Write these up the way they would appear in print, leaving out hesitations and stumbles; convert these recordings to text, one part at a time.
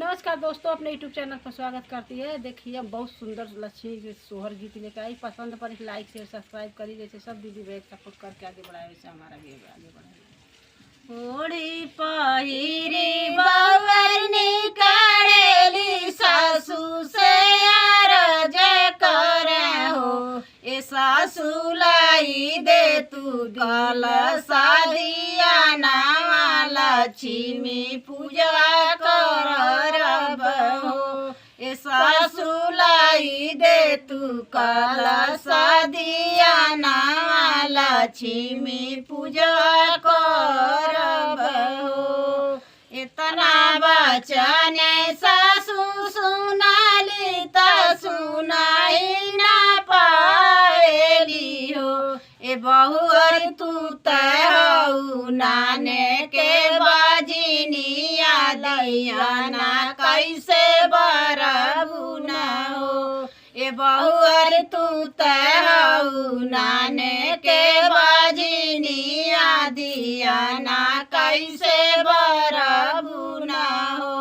नमस्कार दोस्तों, अपने यूट्यूब चैनल पर स्वागत करती है। देखिए बहुत सुंदर लक्ष्मी सोहर गीत लेकर आई। पसंद पर लाइक शेयर सब्सक्राइब करी। जैसे सब दीदी बहन सपोर्ट करके आगे बढ़ाए, वैसे हमारा भी आगे बढ़ाए। ओढ़ी पहिरी बवरनी काढ़ेली सासू से अरज करे हो, ए सासू लाई दे तू गल सादिया नावा लक्ष्मी पूजा कर हो, ए सासू लाई दे तू कल सादिया नावा लक्ष्मी पूजा कर हो। इतना बचन सासू सुनाली त सुनाई ना पाएली हो, ए बहुअर तू तहु नाने के बाजिनिया दैया ना कैसे बरबू ना हो, ए बहुअर तू तहु नाने के बाजिनिया दिया ना कैसे बरबू ना हो।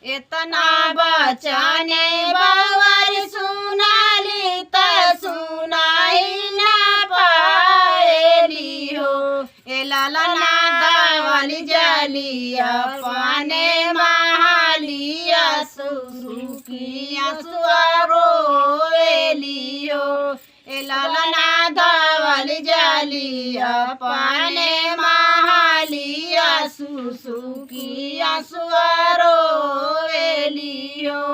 इतना बचन बहुअर सुनाली त सुनाई ना पाएली हो, ए ललना दावली जलिया पाने महालिया सुसुकिया सुरोएली हो, ए ललना दावली जलिया पाने महालिया सुसुकिया सुरोएली हो।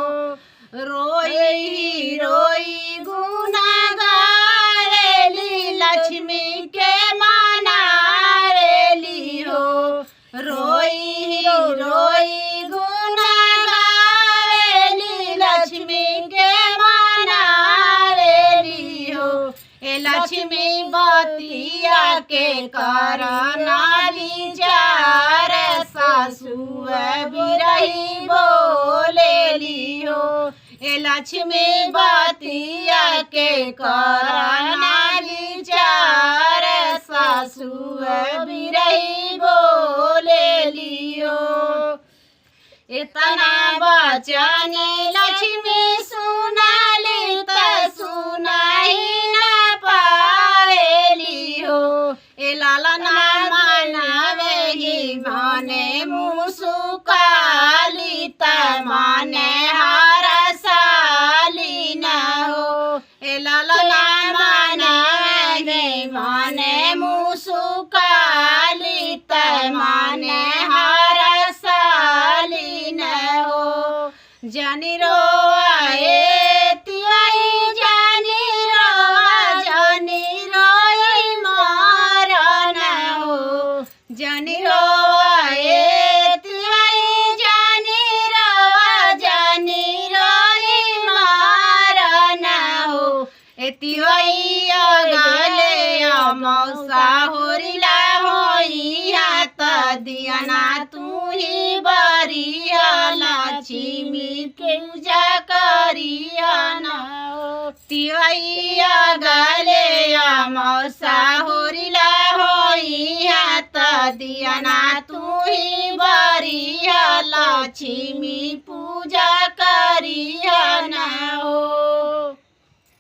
रोई रोई गुना गारेली लक्ष्मी के मनारेली हो, रोई रोई गुना गारेली लक्ष्मी के मनारेली हो, ए लक्ष्मी बतिया के करना विचार सासू बिरही बोलेली हो, ए लक्ष्मी बतिया के करना विचार सासू बिरही बोलेली हो। इतना बचन लक्ष्मी सुनाली त सुनाई ना पाएली हो, ए ललना मनावे ही माने मुसुकाली त माने हरसाली ना हो, ए ललना मनावे ही माने मुसुकाली त माने हरसाली ना हो। जानी रोए तिवाई जानी रोई मरन हो, जानी रोए तिवाई जानी रोई मरन हो, ए तिवाई अगले मौसा होरिला होइया त दियाना तू ही बरिया लक्ष्मी पूजा करिया ना हो, तिवैया गले मौसा होरिला होइया त दियाना तू ही बरिया लक्ष्मी पूजा करिया ना हो।